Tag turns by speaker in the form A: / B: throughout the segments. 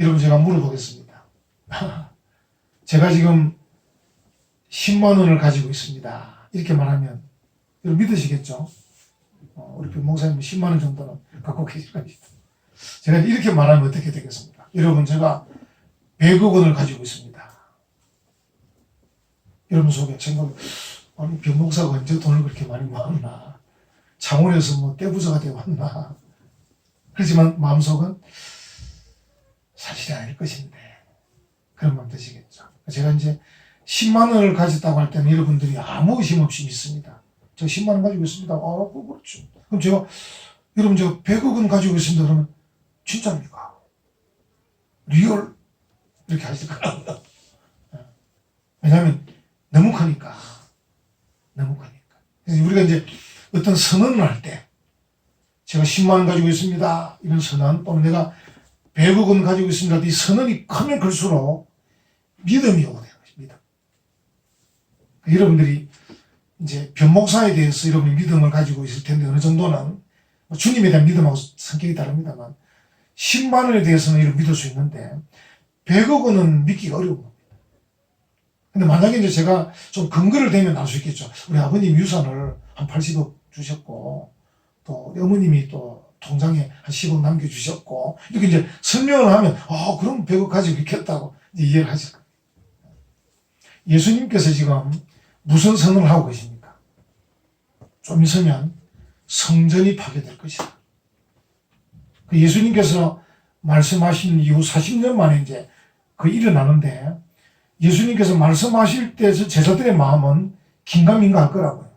A: 여러분 제가 물어보겠습니다. 제가 지금 10만 원을 가지고 있습니다. 이렇게 말하면 여러분 믿으시겠죠? 우리 목사님 10만 원 정도는 갖고 계실 겁니다. 제가 이렇게 말하면 어떻게 되겠습니까? 여러분 제가 100억 원을 가지고 있습니다. 여러분 속에 생각해, 아니 변 목사가 언제 돈을 그렇게 많이 모았나? 창원에서 뭐 떼부자가 되어 왔나? 그렇지만 마음속은 사실이 아닐 것인데 그런 마음 드시겠죠. 제가 이제 10만 원을 가졌다고 할 때는 여러분들이 아무 의심 없이 믿습니다. 저 10만 원 가지고 있습니다. 그렇죠. 그럼 제가 여러분 제가 100억 원 가지고 있습니다. 그러면 진짜입니까? 리얼? 이렇게 하실 거라고요. 왜냐하면 너무 크니까. 너무 크니까. 그래서 우리가 이제 어떤 선언을 할 때 제가 10만 원 가지고 있습니다. 이런 선언 또는 내가 100억 원 가지고 있습니다. 이 선언이 크면 클수록 믿음이 오게 되는 것입니다. 여러분들이 이제 변목사에 대해서 여러분이 믿음을 가지고 있을 텐데 어느 정도는 주님에 대한 믿음하고 성격이 다릅니다만 10만 원에 대해서는 이렇게 믿을 수 있는데 100억 원은 믿기가 어려운 겁니다. 근데 만약에 이제 제가 좀 근거를 대면 알 수 있겠죠. 우리 아버님 유산을 한 80억 주셨고 또 어머님이 또 통장에 한 10억 남겨주셨고 이렇게 이제 설명을 하면 그럼 100억 가지고 있겠다고 이제 이해를 하실 거예요. 예수님께서 지금 무슨 선언을 하고 계십니까? 좀 있으면 성전이 파괴될 것이다. 예수님께서 말씀하신 이후 40년 만에 이제 그 일어나는데 예수님께서 말씀하실 때 제자들의 마음은 긴가민가 할 거라고요.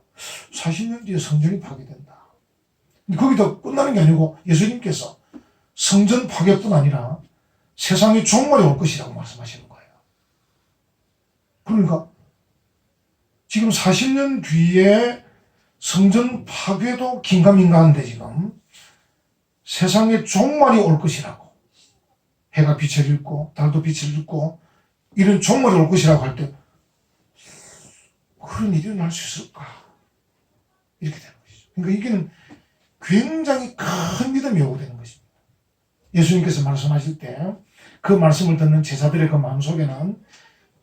A: 40년 뒤에 성전이 파괴된다. 거기서 끝나는 게 아니고 예수님께서 성전 파괴뿐 아니라 세상에 종말이 올 것이라고 말씀하시는 거예요. 그러니까 지금 40년 뒤에 성전 파괴도 긴가민가한데 지금 세상에 종말이 올 것이라고 해가 빛을 잃고 달도 빛을 잃고 이런 종말이 올 것이라고 할 때 그런 일이 일어날 수 있을까? 이렇게 되는 것이죠. 그러니까 이게는 굉장히 큰 믿음이 요구되는 것입니다. 예수님께서 말씀하실 때 그 말씀을 듣는 제자들의 그 마음속에는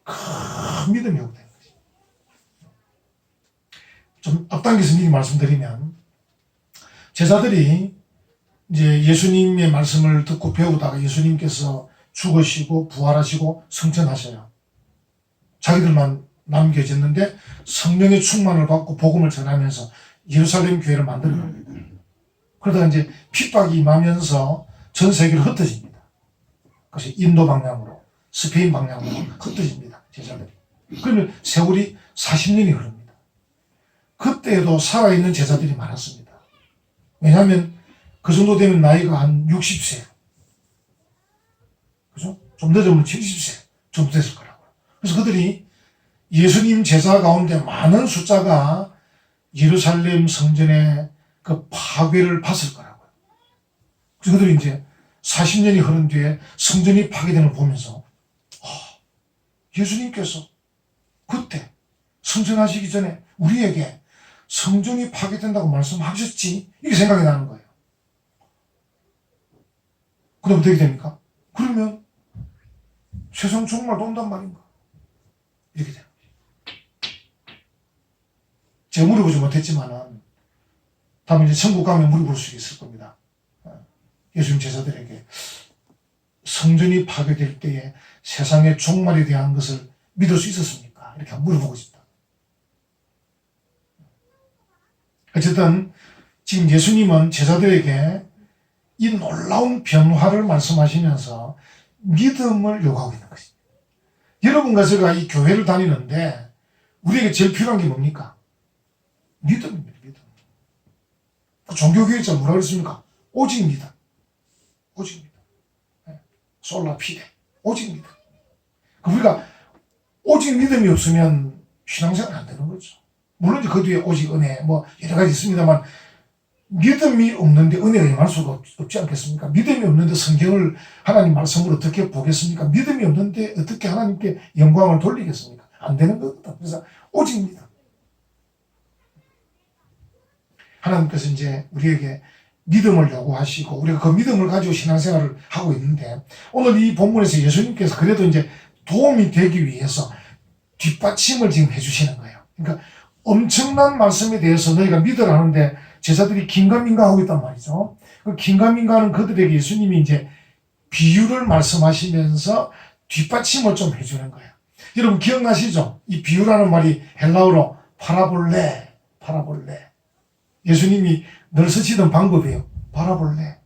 A: 큰 믿음이 요구되는 것입니다. 좀 앞당겨서 미리 말씀드리면 제자들이 이제 예수님의 말씀을 듣고 배우다가 예수님께서 죽으시고 부활하시고 승천하셔요. 자기들만 남겨졌는데 성령의 충만을 받고 복음을 전하면서 예루살렘 교회를 만들어 갑니다. 그러다가 이제 핍박이 임하면서 전 세계로 흩어집니다. 그래서 인도 방향으로 스페인 방향으로 흩어집니다. 제자들이. 그러면 세월이 40년이 흐릅니다. 그때에도 살아있는 제자들이 많았습니다. 왜냐하면 그 정도 되면 나이가 한 60세 그죠? 좀 늦으면 70세 정도 됐을 거라고요. 그래서 그들이 예수님 제자 가운데 많은 숫자가 예루살렘 성전의 그 파괴를 봤을 거라고요. 그래서 그들이 이제 40년이 흐른 뒤에 성전이 파괴되는 걸 보면서 예수님께서 그때 승천하시기 전에 우리에게 성전이 파괴된다고 말씀하셨지 이게 생각이 나는 거예요. 그럼 어떻게 됩니까? 그러면 세상 종말도 온단 말인가? 이렇게 되는 거죠. 제가 물어보지 못했지만은 다음에 이제 천국 가면 물어볼 수 있을 겁니다. 예수님 제자들에게 성전이 파괴될 때에 세상의 종말에 대한 것을 믿을 수 있었습니까? 이렇게 한번 물어보고 싶다. 어쨌든 지금 예수님은 제자들에게 이 놀라운 변화를 말씀하시면서 믿음을 요구하고 있는 것입니다. 여러분과 제가 이 교회를 다니는데 우리에게 제일 필요한 게 뭡니까? 믿음입니다. 믿음. 종교교육자 뭐라 그랬습니까? 오직 믿음. 오직 믿음. 솔라 피데. 오직 믿음. 우리가 오직 믿음이 없으면 신앙생활 안 되는 거죠. 물론 이제 그 뒤에 오직 은혜 뭐 여러 가지 있습니다만 믿음이 없는데 은혜가 임할 수가 없지 않겠습니까? 믿음이 없는데 성경을 하나님 말씀으로 어떻게 보겠습니까? 믿음이 없는데 어떻게 하나님께 영광을 돌리겠습니까? 안 되는 거거든. 그래서 오직 믿음. 하나님께서 이제 우리에게 믿음을 요구하시고 우리가 그 믿음을 가지고 신앙생활을 하고 있는데 오늘 이 본문에서 예수님께서 그래도 이제 도움이 되기 위해서 뒷받침을 지금 해주시는 거예요. 그러니까 엄청난 말씀에 대해서 너희가 믿으라는데 제자들이 긴가민가 하고 있단 말이죠. 그 긴가민가는 그들에게 예수님이 이제 비유를 말씀하시면서 뒷받침을 좀 해주는 거예요. 여러분 기억나시죠? 이 비유라는 말이 헬라어로 파라볼레. 예수님이 늘 쓰시던 방법이에요. 바라볼래.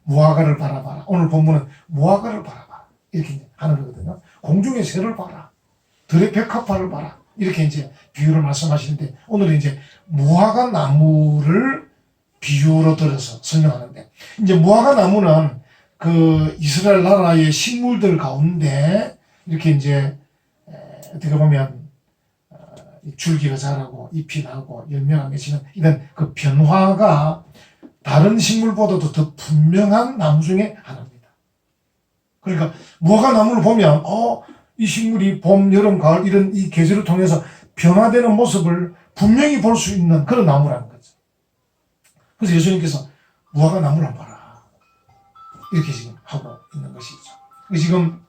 A: 무화과를 바라봐라. 오늘 본문은 무화과를 바라봐라. 이렇게 하는 거거든요. 공중의 새를 봐라. 들의 백합화를 봐라. 이렇게 이제 비유를 말씀하시는데 오늘은 이제 무화과 나무를 비유로 들어서 설명하는데 이제 무화과 나무는 그 이스라엘 나라의 식물들 가운데 이렇게 이제 어떻게 보면 줄기가 자라고 잎이 나고 열매가 맺히는 이런 그 변화가 다른 식물보다도 더 분명한 나무 중에 하나입니다. 그러니까 무화과 나무를 보면 이 식물이 봄, 여름, 가을 이런 이 계절을 통해서 변화되는 모습을 분명히 볼 수 있는 그런 나무라는 거죠. 그래서 예수님께서 무화과 나무를 봐라. 이렇게 지금 하고 있는 것이죠. 지금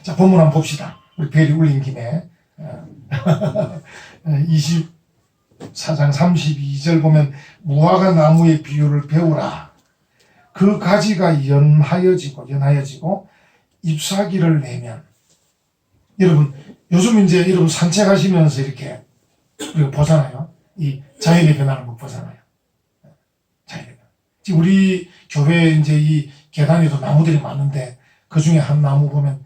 A: 자 본문 한번 봅시다. 우리 벨이 울린 김에 24장 32절 보면 무화과 나무의 비유를 배우라. 그 가지가 연하여지고 잎사귀를 내면 여러분 요즘 이제 여러분 산책하시면서 이렇게 우리가 보잖아요. 이 자연의 변화를 못 보잖아요. 자연의 변화. 지금 우리 교회에 이제 이 계단에도 나무들이 많은데 그 중에 한 나무 보면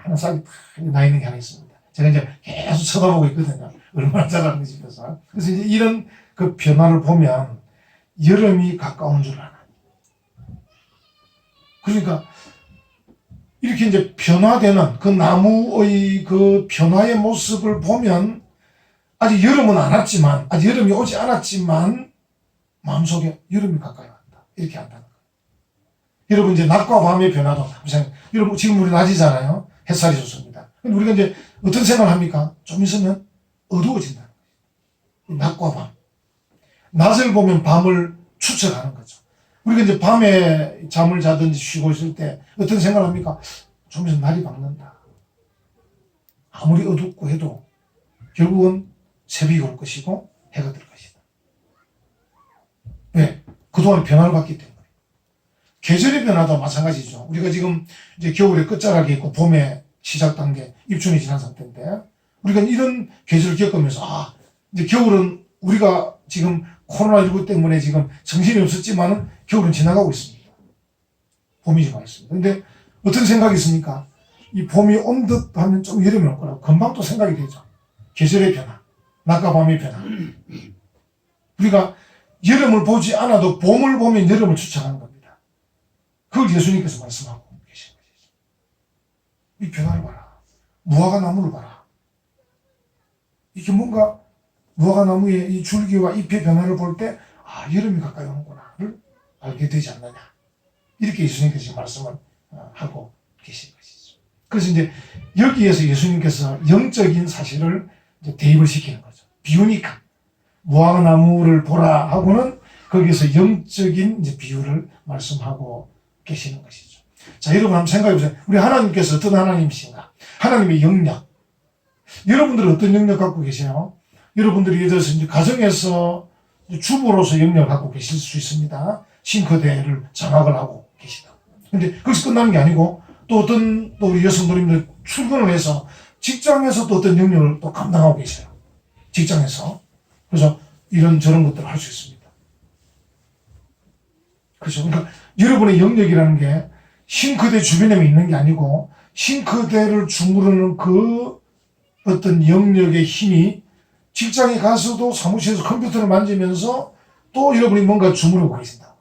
A: 하나 싹이 나 있는 게 하나 있습니다. 제가 이제 계속 쳐다보고 있거든요. 얼마나 자라는지 싶어서. 그래서 이제 이런 그 변화를 보면 여름이 가까운 줄 알아요. 그러니까 이렇게 이제 변화되는 그 나무의 그 변화의 모습을 보면 아직 여름은 안 왔지만, 아직 여름이 오지 않았지만 마음속에 여름이 가까이 왔다. 이렇게 한다는 거예요. 여러분 이제 낮과 밤의 변화도 여러분 지금 우리 낮이잖아요. 햇살이 좋습니다. 근데 우리가 이제 어떤 생각을 합니까? 좀 있으면 어두워진다는 거예요. 낮과 밤. 낮을 보면 밤을 추측하는 거죠. 우리가 이제 밤에 잠을 자든지 쉬고 있을 때 어떤 생각을 합니까? 좀 있으면 날이 밝는다. 아무리 어둡고 해도 결국은 새벽이 올 것이고 해가 들 것이다. 왜? 그동안 변화를 받기 때문에. 계절의 변화도 마찬가지죠. 우리가 지금 이제 겨울의 끝자락에 있고 봄의 시작 단계, 입춘이 지난 상태인데 우리가 이런 계절을 겪으면서 이제 겨울은 우리가 지금 코로나19 때문에 지금 정신이 없었지만은 겨울은 지나가고 있습니다. 봄이 지금 와 있습니다. 근데 어떤 생각이 있습니까? 이 봄이 온 듯 하면 좀 여름이 올 거라고 금방 또 생각이 되죠. 계절의 변화, 낮과 밤의 변화. 우리가 여름을 보지 않아도 봄을 보면 여름을 추측하는 겁니다. 그걸 예수님께서 말씀하고 계신 것이죠. 이 변화를 봐라. 무화과 나무를 봐라. 이게 뭔가 무화과 나무의 이 줄기와 잎의 변화를 볼 때 여름이 가까이 오는구나를 알게 되지 않느냐. 이렇게 예수님께서 지금 말씀을 하고 계신 것이죠. 그래서 이제 여기에서 예수님께서 영적인 사실을 이제 대입을 시키는 거죠. 비유니까 무화과 나무를 보라 하고는 거기서 영적인 이제 비유를 말씀하고 계시는 것이죠. 자, 여러분 한번 생각해 보세요. 우리 하나님께서 어떤 하나님이신가? 하나님의 영역. 여러분들은 어떤 영역 갖고 계세요? 여러분들이 예를 들어서 이제 가정에서 주부로서 영역을 갖고 계실 수 있습니다. 싱크대를 장악을 하고 계시다. 근데 거기서 끝나는 게 아니고 또 어떤 또 우리 여성들님들 출근을 해서 직장에서 또 어떤 영역을 또 감당하고 계세요. 직장에서. 그래서 이런저런 것들을 할 수 있습니다. 그렇죠. 그러니까 여러분의 영역이라는 게 싱크대 주변에만 있는 게 아니고 싱크대를 주무르는 그 어떤 영역의 힘이 직장에 가서도 사무실에서 컴퓨터를 만지면서 또 여러분이 뭔가 주무르고 계신다.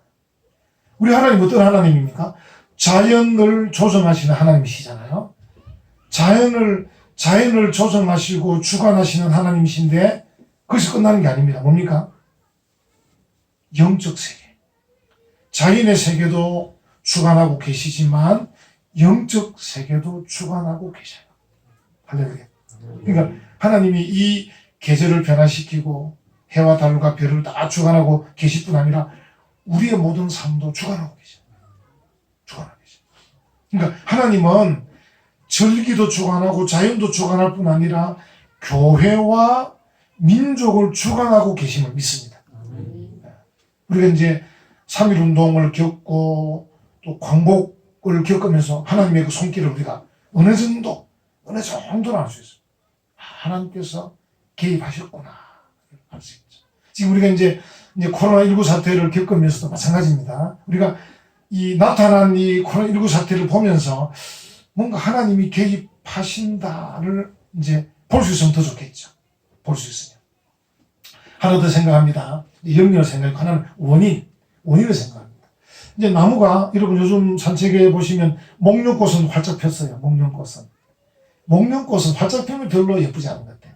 A: 우리 하나님 어떤 하나님입니까? 자연을 조정하시는 하나님이시잖아요. 자연을 조정하시고 주관하시는 하나님이신데 거기서 끝나는 게 아닙니다. 뭡니까? 영적 세계. 자연의 세계도 주관하고 계시지만 영적 세계도 주관하고 계셔요. 할렐루야. 그러니까 하나님이 이 계절을 변화시키고 해와 달과 별을 다 주관하고 계실 뿐 아니라 우리의 모든 삶도 주관하고 계셔. 주관하고 계셔. 그러니까 하나님은 절기도 주관하고 자연도 주관할 뿐 아니라 교회와 민족을 주관하고 계심을 믿습니다. 우리가 이제 3.1 운동을 겪고 또 광복을 겪으면서 하나님의 그 손길을 우리가 어느 정도는 알 수 있어요. 하나님께서 개입하셨구나 알 수 있죠. 지금 우리가 이제 코로나19 사태를 겪으면서도 마찬가지입니다. 우리가 이 나타난 이 코로나19 사태를 보면서 뭔가 하나님이 개입하신다를 이제 볼 수 있으면 더 좋겠죠. 볼 수 있으면. 하나 더 생각합니다. 영역을 생각하고 하나는 원인을 생각합니다. 이제 나무가 여러분 요즘 산책에 보시면 목련꽃은 활짝 폈어요. 목련꽃은 활짝 피면 별로 예쁘지 않은 것 같아요.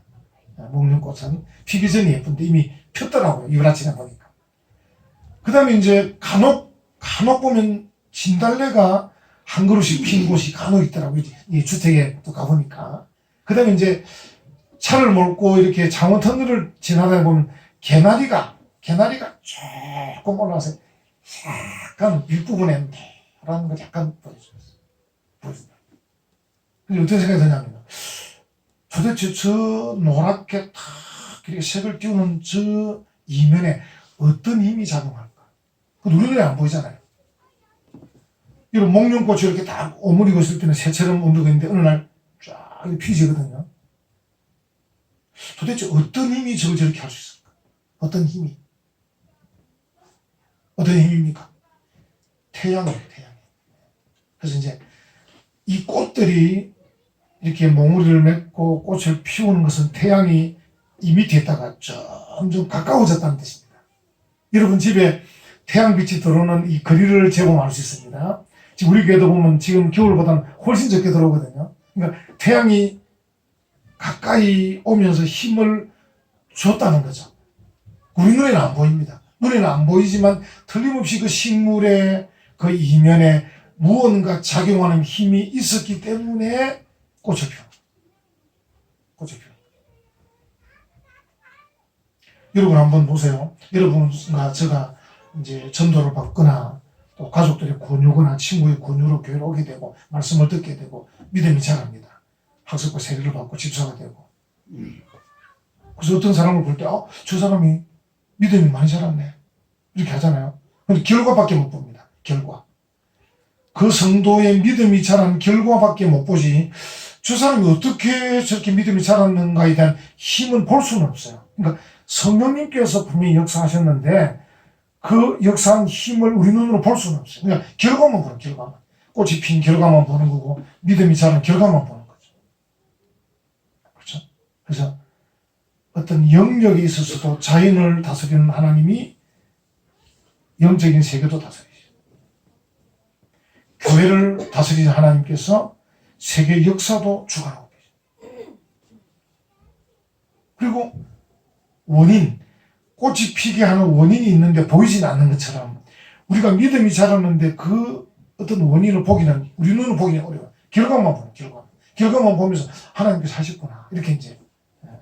A: 목련꽃은 피기 전에 예쁜데 이미 폈더라고요. 이걸 아침에 보니까. 그 다음에 이제 간혹 보면 진달래가 한 그루씩 핀 곳이 간혹 있더라고요. 이 주택에 또 가보니까. 그 다음에 이제 차를 몰고 이렇게 장원 터널을 지나다 보면 개나리가 조금 올라와서 약간 윗부분에 노란 거 약간 보여줍니다. 근데 어떤 생각이 드냐면 도대체 저 노랗게 탁 이렇게 색을 띄우는 저 이면에 어떤 힘이 작용할까? 그 눈에 안 보이잖아요. 이런 목련꽃이 이렇게 딱 오므리고 있을 때는 새처럼 오므리고 있는데 어느 날 쫙 피지거든요. 도대체 어떤 힘이 저걸 저렇게 할 수 있을까? 어떤 힘입니까? 태양이에요. 그래서 이제 이 꽃들이 이렇게 몽우리를 맺고 꽃을 피우는 것은 태양이 이 밑에 있다가 점점 가까워졌다는 뜻입니다. 여러분 집에 태양빛이 들어오는 이 거리를 재보면 알 수 있습니다. 지금 우리 교회도 보면 지금 겨울보다는 훨씬 적게 들어오거든요. 그러니까 태양이 가까이 오면서 힘을 줬다는 거죠. 우리 눈에는 안 보입니다. 눈에는 안 보이지만 틀림없이 그 식물의 그 이면에 무언가 작용하는 힘이 있었기 때문에 꽃을 피워. 여러분 한번 보세요. 여러분과 제가 이제 전도를 받거나 또 가족들의 권유거나 친구의 권유로 교회를 오게 되고 말씀을 듣게 되고 믿음이 자랍니다. 학습과 세례를 받고 집사가 되고. 그래서 어떤 사람을 볼 때 저 사람이 믿음이 많이 자랐네 이렇게 하잖아요. 근데 결과밖에 못 봅니다. 결과. 그 성도의 믿음이 자란 결과밖에 못 보지 저 사람이 어떻게 저렇게 믿음이 자랐는가에 대한 힘은 볼 수는 없어요. 그러니까 성령님께서 분명히 역사하셨는데 그 역사한 힘을 우리 눈으로 볼 수는 없어요. 그러니까 결과만 보는 결과만. 꽃이 핀 결과만 보는 거고 믿음이 자란 결과만 보는 거죠. 그렇죠? 그래서 어떤 영역에 있어서도 자연을 다스리는 하나님이 영적인 세계도 다스리죠. 교회를 다스리는 하나님께서 세계 역사도 주관하고 계십니다. 그리고 꽃이 피게 하는 원인이 있는데 보이진 않는 것처럼 우리가 믿음이 자랐는데 그 어떤 원인을 보기는 우리 눈으로 보기는 어려워요. 결과만 보면서 하나님께서 하셨구나 이렇게 이제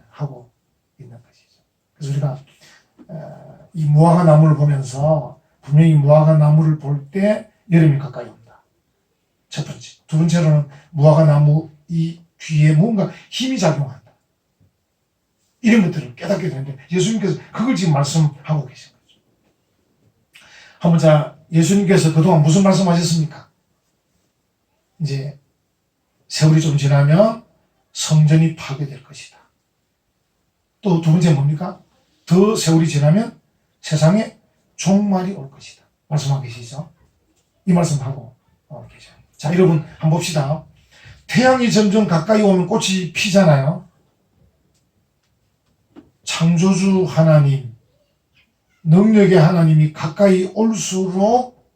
A: 하고 있는 것이죠. 그래서 우리가 이 무화과 나무를 보면서 분명히 무화과 나무를 볼 때 여름이 가까이 온다. 첫 번째. 두 번째로는 무화과 나무 이 뒤에 뭔가 힘이 작용한다. 이런 것들을 깨닫게 되는데 예수님께서 그걸 지금 말씀하고 계신 거죠. 한번 자 예수님께서 그동안 무슨 말씀하셨습니까? 이제 세월이 좀 지나면 성전이 파괴될 것이다. 또 두 번째 뭡니까? 더 세월이 지나면 세상에 종말이 올 것이다. 말씀하고 계시죠? 이 말씀하고 계셔요. 자, 여러분 한번 봅시다. 태양이 점점 가까이 오면 꽃이 피잖아요. 창조주 하나님, 능력의 하나님이 가까이 올수록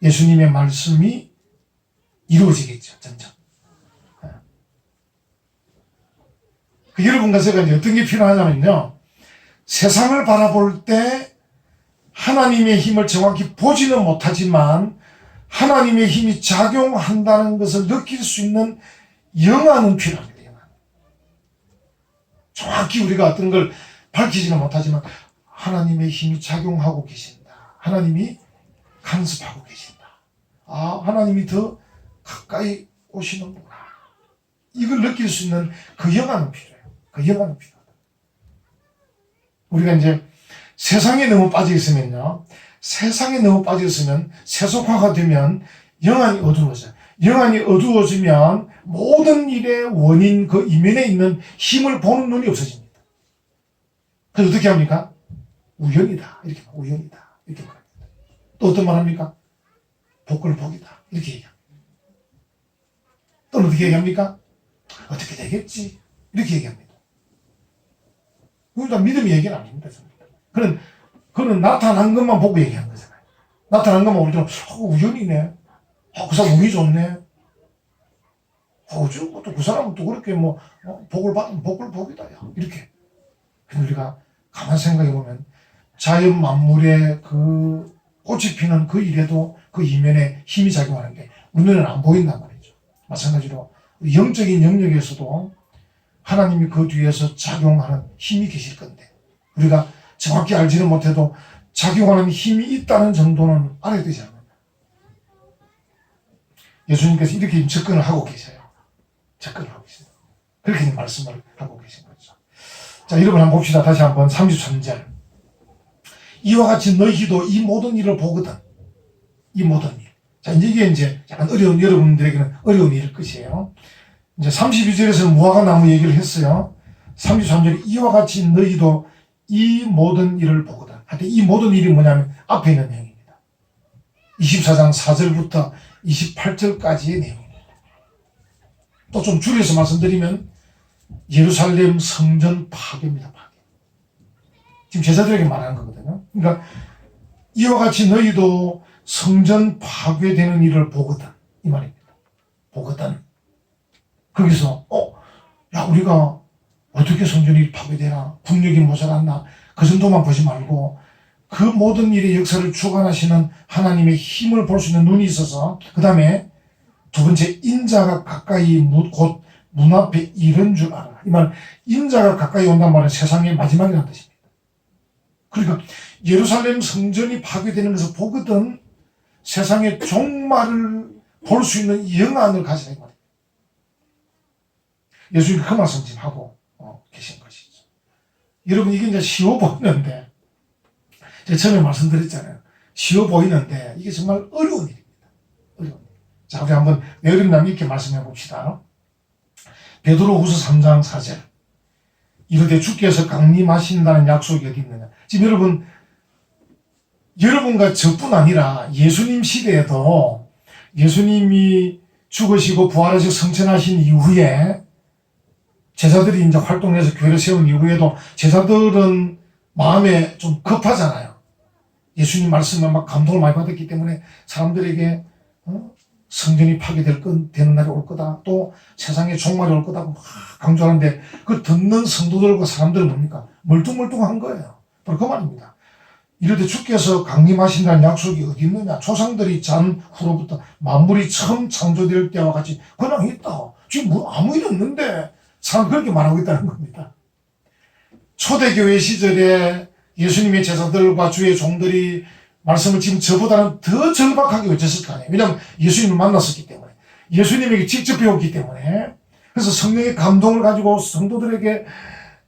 A: 예수님의 말씀이 이루어지겠죠. 점점. 여러분과 제가 이제 어떤 게 필요하냐면요. 세상을 바라볼 때 하나님의 힘을 정확히 보지는 못하지만 하나님의 힘이 작용한다는 것을 느낄 수 있는 영안은 필요합니다. 영안. 정확히 우리가 어떤 걸 밝히지는 못하지만 하나님의 힘이 작용하고 계신다. 하나님이 간섭하고 계신다. 아, 하나님이 더 가까이 오시는구나. 이걸 느낄 수 있는 그 영화는 필요해요. 그 영화는 필요하다. 우리가 이제 세상에 너무 빠져 있으면요. 세상에 너무 빠져 있으면 세속화가 되면 영안이 어두워져요. 영안이 어두워지면 모든 일의 원인 그 이면에 있는 힘을 보는 눈이 없어집니다. 그래서 어떻게 합니까? 우연이다. 이렇게 우연이다. 이렇게 말합니다. 또 어떤 말 합니까? 복을 복이다. 이렇게 얘기합니다. 또 어떻게 얘기합니까? 어떻게 되겠지? 이렇게 얘기합니다. 그건 다 믿음의 얘기는 아닙니다. 그는 나타난 것만 보고 얘기한 거잖아요. 나타난 것만 우리들은 우연이네. 그 사람 운이 좋네. 어쩌고 또 그 사람은 또 그렇게 복을 받으면 복을 복이다. 야. 이렇게. 근데 우리가 가만 생각해 보면 자연 만물의 그 꽃이 피는 그 일에도 그 이면에 힘이 작용하는데 우리 눈에는 안 보인단 말이죠. 마찬가지로 영적인 영역에서도 하나님이 그 뒤에서 작용하는 힘이 계실 건데 우리가 정확히 알지는 못해도 작용하는 힘이 있다는 정도는 알아야 되지 않나요? 예수님께서 이렇게 접근을 하고 계세요. 접근을 하고 계세요. 그렇게 말씀을 하고 계신 거죠. 자, 여러분 한번 봅시다. 다시 한번 33절. 이와 같이 너희도 이 모든 일을 보거든. 이 모든 일. 자, 이게 약간 어려운, 여러분들에게는 어려운 일일 것이에요. 이제 32절에서는 무화과 나무 얘기를 했어요. 33절에 이와 같이 너희도 이 모든 일을 보거든. 하여튼 이 모든 일이 뭐냐면 앞에 있는 내용입니다. 24장 4절부터 28절까지의 내용입니다. 또 좀 줄여서 말씀드리면 예루살렘 성전 파괴입니다. 파괴. 지금 제자들에게 말하는 거거든요. 그러니까 이와 같이 너희도 성전 파괴되는 일을 보거든. 이 말입니다. 보거든. 거기서 야 우리가 어떻게 성전이 파괴되나 국력이 모자랐나 그 정도만 보지 말고 그 모든 일의 역사를 주관하시는 하나님의 힘을 볼 수 있는 눈이 있어서 그 다음에 두 번째 인자가 가까이 곧 문 앞에 이른 줄 알아. 이 말 인자가 가까이 온단 말은 세상의 마지막이라는 뜻입니다. 그러니까 예루살렘 성전이 파괴되는 것을 보거든 세상의 종말을 볼 수 있는 영안을 가지는 말이에요. 예수님이 그 말씀 지금 하고 계신 것이죠. 여러분 이게 이제 쉬워 보이는데 제가 처음에 말씀드렸잖아요. 쉬워 보이는데 이게 정말 어려운 일입니다. 어려운 일. 자, 우리 한번 어렵다면 이렇게 말씀해 봅시다. 베드로후서 3장 4절. 이르되 주께서 강림하신다는 약속이 어디 있느냐. 지금 여러분과 저뿐 아니라 예수님 시대에도 예수님이 죽으시고 부활하시고 성천하신 이후에 제자들이 이제 활동해서 교회를 세운 이후에도 제자들은 마음에 좀 급하잖아요. 예수님 말씀에 막 감동을 많이 받았기 때문에 사람들에게 성전이 파괴되는 날이 올 거다. 또 세상에 종말이 올 거다. 막 강조하는데 그 듣는 성도들과 사람들은 뭡니까? 멀뚱멀뚱한 거예요. 바로 그 말입니다. 이르되 주께서 강림하신다는 약속이 어디 있느냐? 조상들이 잔 후로부터 만물이 처음 창조될 때와 같이 그냥 있다. 지금 아무 일 없는데 사람 그렇게 말하고 있다는 겁니다. 초대교회 시절에 예수님의 제자들과 주의 종들이 말씀을 지금 저보다는 더 절박하게 외쳤을 거 아니에요. 왜냐하면 예수님을 만났었기 때문에. 예수님에게 직접 배웠기 때문에. 그래서 성령의 감동을 가지고 성도들에게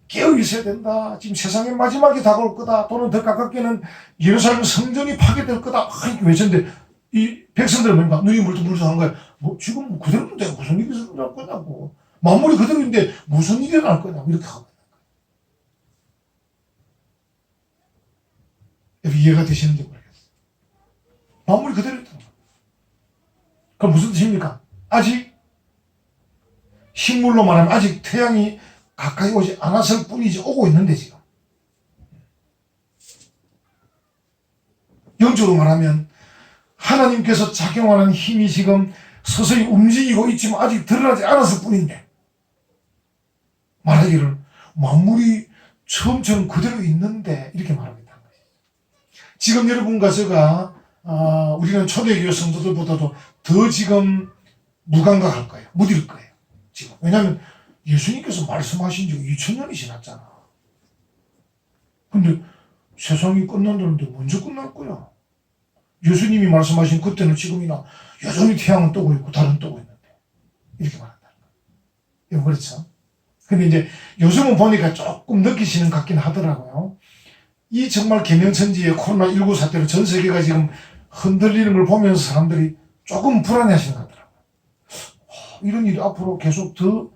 A: 깨어 있어야 된다. 지금 세상의 마지막이 다가올 거다. 또는 더 가깝게는 예루살렘 성전이 파괴될 거다. 이렇게 외쳤는데 이 백성들은 뭡니까? 눈이 물뚱물뚱한 거예요. 지금 그대로인데 무슨 일이 일어날 거냐고. 만물이 그대로인데 무슨 일이 일어날 거냐고. 이렇게 하고 있는 거예요. 이해가 되시는지 모르겠어요. 만물이 그대로 있다는 거예요. 그럼 무슨 뜻입니까? 아직 식물로 말하면 아직 태양이 가까이 오지 않았을 뿐이지 오고 있는데 지금. 영적으로 말하면 하나님께서 작용하는 힘이 지금 서서히 움직이고 있지만 아직 드러나지 않았을 뿐인데 말하기를 만물이 처음처럼 그대로 있는데 이렇게 말하고 있다는 것이죠. 지금 여러분과 제가 우리는 초대교회 성도들보다도 더 지금 무감각할 거예요. 무딜 거예요. 지금. 왜냐하면 예수님께서 말씀하신 지 2000년이 지났잖아. 근데 세상이 끝난다는데 먼저 끝날 거야. 예수님이 말씀하신 그때는 지금이나 여전히 태양은 뜨고 있고 달은 뜨고 있는데 이렇게 말한다는 거예요. 그렇죠? 근데 이제 요즘은 보니까 조금 느끼시는 것 같긴 하더라고요. 이 정말 개명천지의 코로나19 사태로 전 세계가 지금 흔들리는 걸 보면서 사람들이 조금 불안해하시는 것 같더라고요. 이런 일이 앞으로 계속 더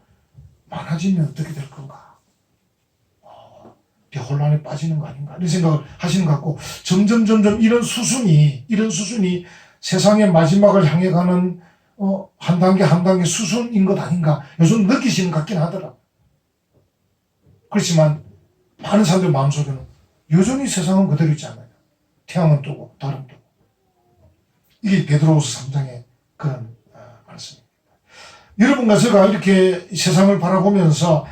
A: 많아지면 어떻게 될 건가? 혼란에 빠지는 거 아닌가? 이런 생각을 하시는 것 같고, 점점 이런 수순이 세상의 마지막을 향해 가는 한 단계 수순인 것 아닌가? 요즘 느끼시는 것 같긴 하더라고요. 그렇지만 많은 사람들 마음속에는 여전히 세상은 그대로 있지 않아요. 태양은 뜨고 달은 뜨고. 이게 베드로후서 3장의 그런 말씀입니다. 여러분과 제가 이렇게 세상을 바라보면서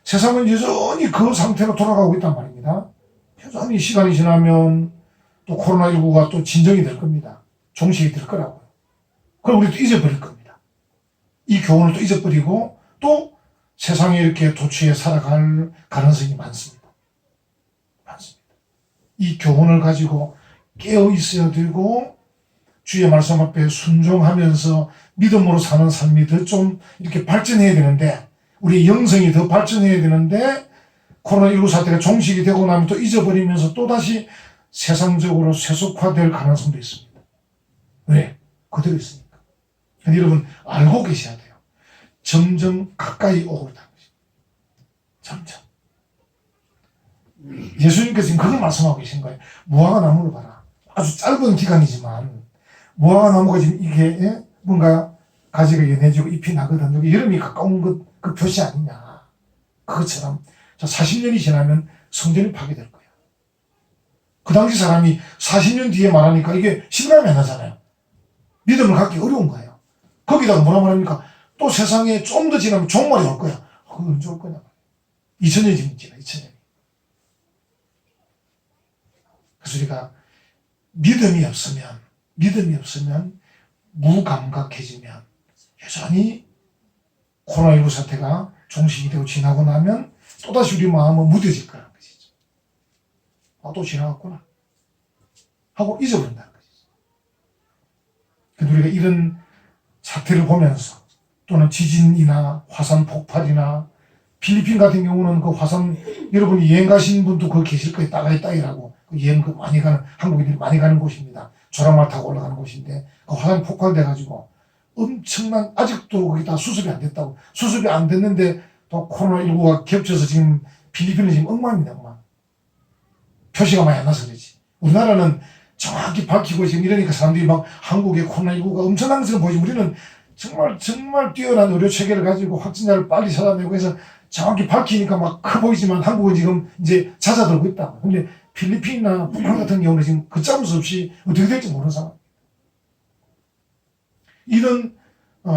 A: 세상은 여전히 그 상태로 돌아가고 있단 말입니다. 여전히 시간이 지나면 또 코로나19가 또 진정이 될 겁니다. 종식이 될 거라고요. 그럼 우리도 잊어버릴 겁니다. 이 교훈을 또 잊어버리고 또 세상에 이렇게 도취해 살아갈 가능성이 많습니다. 이 교훈을 가지고 깨어 있어야 되고 주의 말씀 앞에 순종하면서 믿음으로 사는 삶이 더 좀 이렇게 발전해야 되는데, 우리 영성이 더 발전해야 되는데, 코로나19 사태가 종식이 되고 나면 또 잊어버리면서 또다시 세상적으로 세속화될 가능성도 있습니다. 왜? 그대로 있으니까. 근데 여러분 알고 계셔야 돼요. 점점 가까이 오고 있다는 것입니다. 점점. 예수님께서 지금 그걸 말씀하고 계신 거예요. 무화과 나무를 봐라. 아주 짧은 기간이지만 무화과 나무가 지금 이게 뭔가 가지가 연해지고 잎이 나거든. 여기 여름이 가까운 그 표시 아니냐. 그것처럼 40년이 지나면 성전이 파괴될 거야. 그 당시 사람이 40년 뒤에 말하니까 이게 실감이 안 나잖아요. 믿음을 갖기 어려운 거예요. 거기다가 뭐라 말합니까? 또 세상에 좀 더 지나면 종말이 올 거야. 그거 언제 올 거냐. 2000년이 지금 지나, 2000년이. 그래서 우리가 믿음이 없으면 무감각해지면 여전히 코로나19 사태가 종식이 되고 지나고 나면 또다시 우리 마음은 무뎌질 거라는 것이죠. 또 지나갔구나 하고 잊어버린다는 것이죠. 근데 우리가 이런 사태를 보면서 또는 지진이나 화산 폭발이나 필리핀 같은 경우는 그 화산, 여러분이 여행 가신 분도 거기 계실 거예요. 따가이따이라고. 그 여행 많이 가는, 한국인들이 많이 가는 곳입니다. 조랑말 타고 올라가는 곳인데, 그 화산이 폭발돼가지고 엄청난, 아직도 거기 다 수습이 안 됐다고. 수습이 안 됐는데 또 코로나19가 겹쳐서 지금 필리핀은 지금 엉망입니다, 엉망. 표시가 많이 안 나서 그렇지. 우리나라는 정확히 밝히고 지금 이러니까 사람들이 막 한국의 코로나19가 엄청난 것을 보지. 우리는 정말 뛰어난 의료 체계를 가지고 확진자를 빨리 찾아내고 해서 정확히 밝히니까 막 커 보이지만 한국은 지금 이제 잦아들고 있다. 근데 필리핀이나 북한 같은 경우는 지금 걷잡을 수 없이 어떻게 될지 모르는 상황. 이런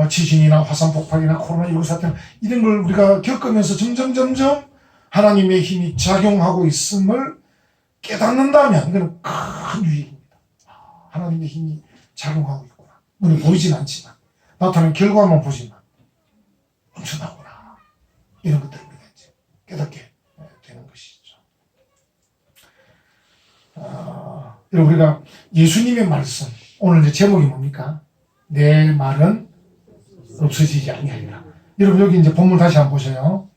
A: 지진이나 화산 폭발이나 코로나19 사태 이런 걸 우리가 겪으면서 점점 하나님의 힘이 작용하고 있음을 깨닫는다면 이거는 큰 유익입니다. 하나님의 힘이 작용하고 있구나. 눈에 보이진 않지만 나타나는 결과만 보지만 엄청나구나. 이런 것들을 우리가 이제 깨닫게 되는 것이죠. 여러분 우리가 예수님의 말씀, 오늘 이제 제목이 뭡니까? 내 말은 없어지지 아니하리라. 여러분 여기 이제 본문 다시 한번 보세요.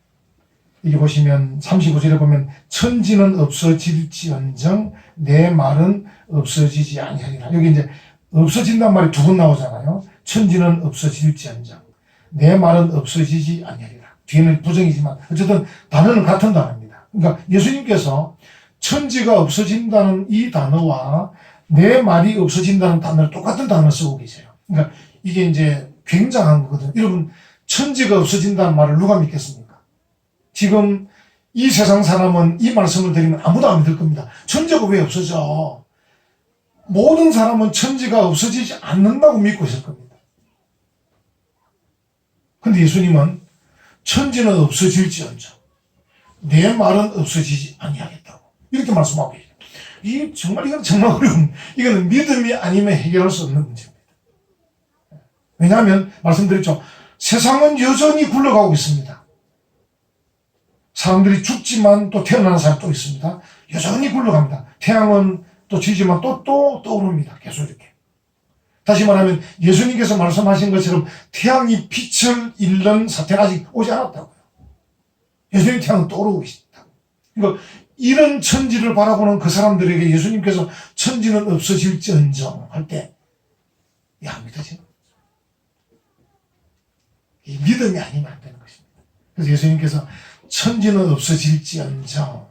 A: 여기 보시면 35절에 보면 천지는 없어질지언정 내 말은 없어지지 아니하리라. 여기 이제 없어진단 말이 두 번 나오잖아요. 천지는 없어질지언정 내 말은 없어지지 아니하리라. 뒤에는 부정이지만 어쨌든 단어는 같은 단어입니다. 그러니까 예수님께서 천지가 없어진다는 이 단어와 내 말이 없어진다는 단어를 똑같은 단어를 쓰고 계세요. 그러니까 이게 이제 굉장한 거거든요. 여러분 천지가 없어진다는 말을 누가 믿겠습니까? 지금 이 세상 사람은 이 말씀을 드리면 아무도 안 믿을 겁니다. 천지가 왜 없어져? 모든 사람은 천지가 없어지지 않는다고 믿고 있을 겁니다. 근데 예수님은 천지는 없어질지언정 내 말은 없어지지 아니하겠다고 이렇게 말씀하고 계세요. 이건 정말 어려운, 이거는 믿음이 아니면 해결할 수 없는 문제입니다. 왜냐하면 말씀드렸죠. 세상은 여전히 굴러가고 있습니다. 사람들이 죽지만 또 태어나는 사람이 또 있습니다. 여전히 굴러갑니다. 태양은 또 지지만 또 떠오릅니다. 계속 이렇게. 다시 말하면 예수님께서 말씀하신 것처럼 태양이 빛을 잃는 사태는 아직 오지 않았다고요. 예수님 태양은 떠오르고 계시다. 그러니까 이런 천지를 바라보는 그 사람들에게 예수님께서 천지는 없어질지언정 할 때, 야, 믿어지는 거죠. 이 믿음이 아니면 안 되는 것입니다. 그래서 예수님께서 천지는 없어질지언정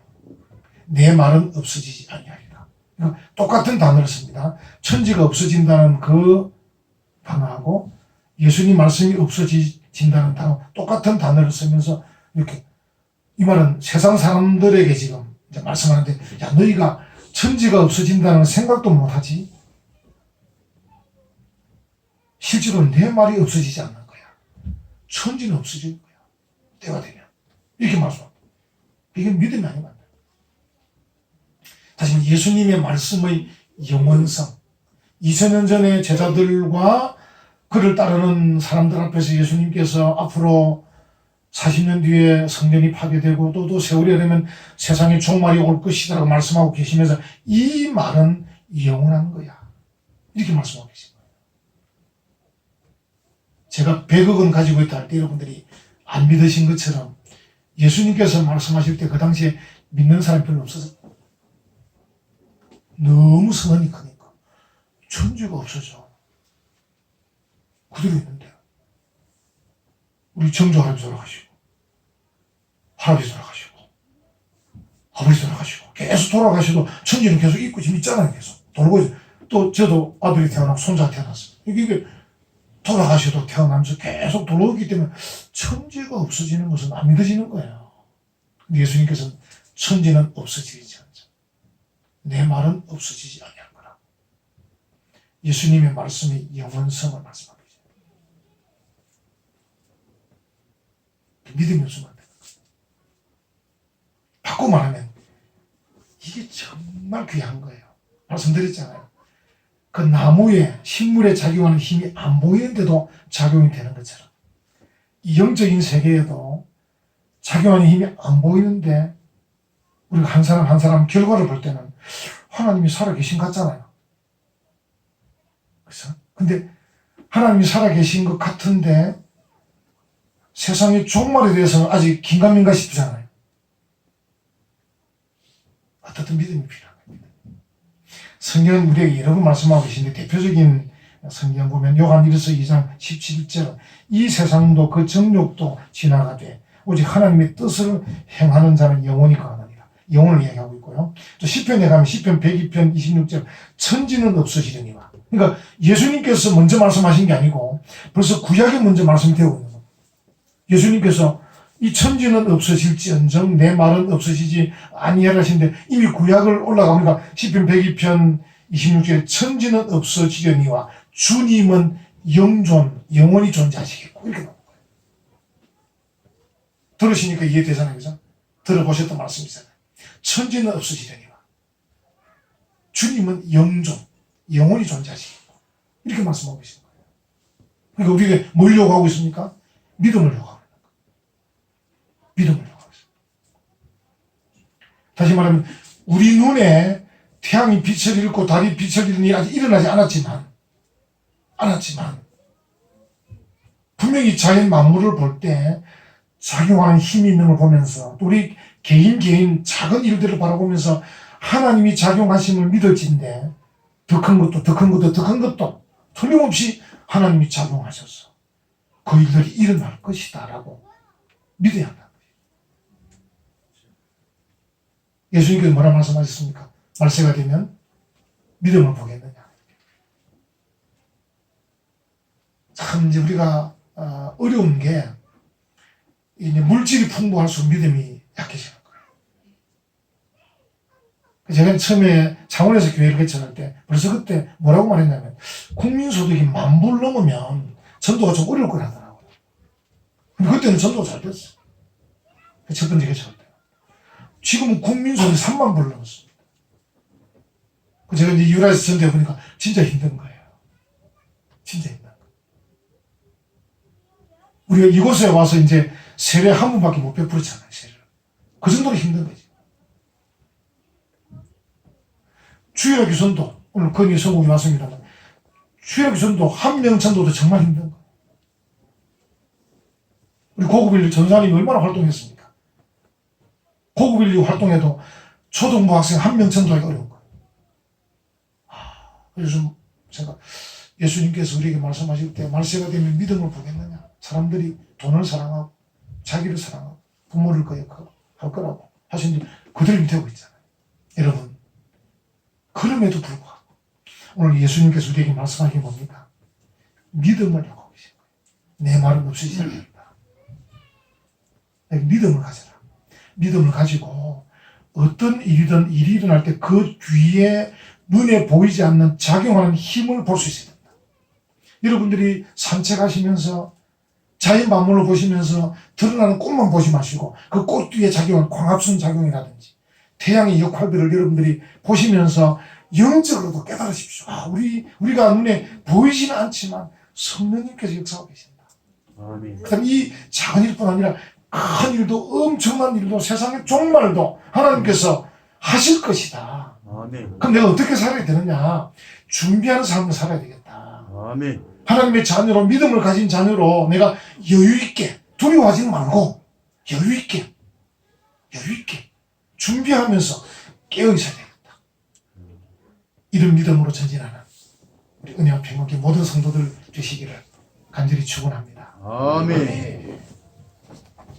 A: 내 말은 없어지지 아니하리라. 그러니까 똑같은 단어를 씁니다. 천지가 없어진다는 그 단어하고 예수님 말씀이 없어진다는 단어, 똑같은 단어를 쓰면서 이렇게, 이 말은 세상 사람들에게 지금 이제 말씀하는데, 야, 너희가 천지가 없어진다는 생각도 못하지? 실제로 내 말이 없어지지 않는 거야. 천지는 없어질 거야. 때가 되면. 이렇게 말씀합니다. 이게 믿음이 아니면 안 돼. 다시 말해 예수님의 말씀의 영원성. 2000년 전에 제자들과 그를 따르는 사람들 앞에서 예수님께서 앞으로 40년 뒤에 성전이 파괴되고 또 세월이 되면 세상에 종말이 올 것이라고 말씀하고 계시면서 이 말은 영원한 거야. 이렇게 말씀하고 계십니다. 제가 100억 원 가지고 있다 할 때 여러분들이 안 믿으신 것처럼 예수님께서 말씀하실 때 그 당시에 믿는 사람이 별로 없었어요. 너무 선언이 크니까. 천지가 없어져. 그대로 있는데. 우리 정조 할아버지 돌아가시고, 할아버지 돌아가시고, 아버지 돌아가시고, 계속 돌아가셔도 천지는 계속 있고 지금 있잖아요. 계속 돌고 있어요. 또 저도 아들이 태어나고 손자가 태어났어요. 이게 돌아가셔도 태어나면서 계속 돌아오기 때문에 천지가 없어지는 것은 안 믿어지는 거예요. 근데 예수님께서는 천지는 없어지지 않죠. 내 말은 없어지지 아니할 거라. 예수님의 말씀이 영원성을 말씀하고 계세요. 믿음이 없으면 안 돼요. 바꿔 말하면 이게 정말 귀한 거예요. 말씀드렸잖아요. 그 나무에 식물에 작용하는 힘이 안 보이는데도 작용이 되는 것처럼 이 영적인 세계에도 작용하는 힘이 안 보이는데 우리가 한 사람 한 사람 결과를 볼 때는 하나님이 살아계신 것 같잖아요. 그렇죠? 근데 하나님이 살아계신 것 같은데 세상의 종말에 대해서는 아직 긴가민가 싶잖아요. 어떻든 믿음이 필요합니다. 성경은 우리에게 여러 번 말씀하고 계신데 대표적인 성경 보면 요한 1서 2장 17절 이 세상도 그 정욕도 지나가되 오직 하나님의 뜻을 행하는 자는 영원히 거하느니라. 영혼을 이야기하고 있고요. 또 시편에 가면 시편 102편 26절 천지는 없어지려니와. 그러니까 예수님께서 먼저 말씀하신 게 아니고 벌써 구약에 먼저 말씀이 되고 있는 거예요. 예수님께서 이 천지는 없어질지언정 내 말은 없어지지 아니하라 하시는데 이미 구약을 올라가보니까 시편 102편 26절에 천지는 없어지려니와 주님은 영원히 존재하시겠고 이렇게 나온 거예요. 들으시니까 이해되잖아요. 그죠? 들어보셨던 말씀이잖아요. 천지는 없어지려니와 주님은 영원히 존재하시겠고 이렇게 말씀하고 계신 거예요. 그러니까 우리가 뭘 요구하고 있습니까? 믿음을 요구하고 믿음을 요구하고 있습니다. 다시 말하면 우리 눈에 태양이 빛을 잃고 달이 빛을 잃는 일이 아직 일어나지 않았지만 분명히 자연 만물을 볼 때 작용하는 힘이 있는 걸 보면서 우리 개인 작은 일들을 바라보면서 하나님이 작용하심을 믿어진데 더 큰 것도 틀림없이 하나님이 작용하셔서 그 일들이 일어날 것이다 라고 믿어야 한다. 예수님께서 뭐라 말씀하셨습니까? 말세가 되면 믿음을 보겠느냐. 참 이제 우리가 어려운 게 이제 물질이 풍부할수록 믿음이 약해지는 거예요. 제가 처음에 창원에서 교회를 개척할 때 벌써 그때 뭐라고 말했냐면 국민소득이 10,000불 넘으면 전도가 좀 어려울 거라 하더라고요. 근데 그때는 전도가 잘 됐어요. 첫 번째 개척할 때. 지금은 국민소득이 30,000불 넘었습니다. 제가 이제 유라에서 전도해 보니까 진짜 힘든 거예요. 진짜 힘든 거예요. 우리가 이곳에 와서 이제 세례 한 번밖에 못 베풀었잖아요, 세례를. 그 정도로 힘든 거지. 주일학 교선도 오늘 건의 성공이 왔습니다만 주일학 교선도 한 명 전도도 정말 힘든 거예요. 우리 고급인류 전사님이 얼마나 활동했습니까? 고급인류 활동해도 초등부 학생 한 명 전도하기 어려운 거예요. 요즘 생각, 예수님께서 우리에게 말씀하실 때 말세가 되면 믿음을 보겠느냐? 사람들이 돈을 사랑하고 자기를 사랑하고 부모를 거역하고 할 거라고 하시는데 그들이 되고 있잖아요. 여러분, 그럼에도 불구하고 오늘 예수님께서 우리에게 말씀하신 게 뭡니까? 믿음을 갖고 계신 거예요. 내 말은 없으시지 않는다. 믿음을 가져라. 믿음을 가지고 어떤 일이든 일이 일어날 때 그 뒤에 눈에 보이지 않는 작용하는 힘을 볼 수 있어야 된다. 여러분들이 산책하시면서 자연 만물을 보시면서 드러나는 꽃만 보지 마시고 그 꽃 뒤에 작용하는 광합성 작용이라든지 태양의 역할들을 여러분들이 보시면서 영적으로도 깨달으십시오. 우리가 눈에 보이지는 않지만 성령님께서 역사하고 계신다.
B: 아멘.
A: 그다음 이 작은 일뿐 아니라 큰 일도 엄청난 일도 세상의 종말도 하나님께서 하실 것이다.
B: 아멘.
A: 그럼 내가 어떻게 살아야 되느냐? 준비하는 삶을 살아야 되겠다.
B: 아멘.
A: 하나님의 자녀로 믿음을 가진 자녀로 내가 여유 있게 두려워하지 말고 여유 있게 준비하면서 깨어 있어야 되겠다. 이런 믿음으로 전진하는 우리 은혜와 평강의 모든 성도들 되시기를 간절히 축원합니다.
B: 아멘.